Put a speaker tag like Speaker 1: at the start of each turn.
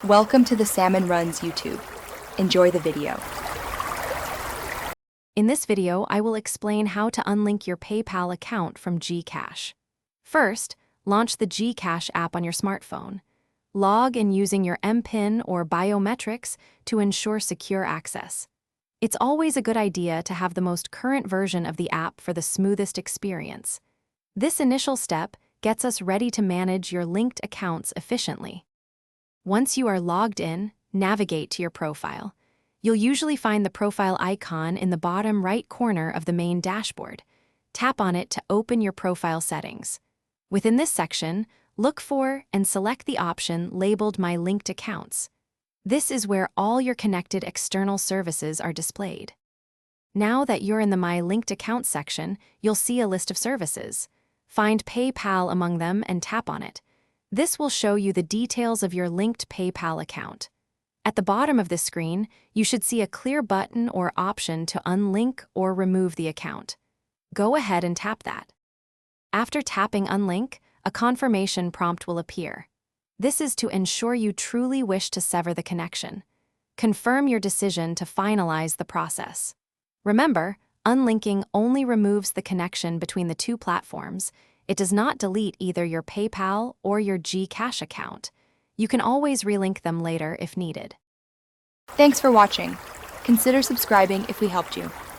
Speaker 1: Welcome to the Salmon Runs YouTube. Enjoy the video.
Speaker 2: In this video, I will explain how to unlink your PayPal account from GCash. First, launch the GCash app on your smartphone. Log in using your MPIN or biometrics to ensure secure access. It's always a good idea to have the most current version of the app for the smoothest experience. This initial step gets us ready to manage your linked accounts efficiently. Once you are logged in, navigate to your profile. You'll usually find the profile icon in the bottom right corner of the main dashboard. Tap on it to open your profile settings. Within this section, look for and select the option labeled My Linked Accounts. This is where all your connected external services are displayed. Now that you're in the My Linked Accounts section, you'll see a list of services. Find PayPal among them and tap on it. This will show you the details of your linked PayPal account. At the bottom of this screen, you should see a clear button or option to unlink or remove the account. Go ahead and tap that. After tapping Unlink, a confirmation prompt will appear. This is to ensure you truly wish to sever the connection. Confirm your decision to finalize the process. Remember, unlinking only removes the connection between the two platforms. It does not delete either your PayPal or your GCash account. You can always relink them later if needed.
Speaker 1: Thanks for watching. Consider subscribing if we helped you.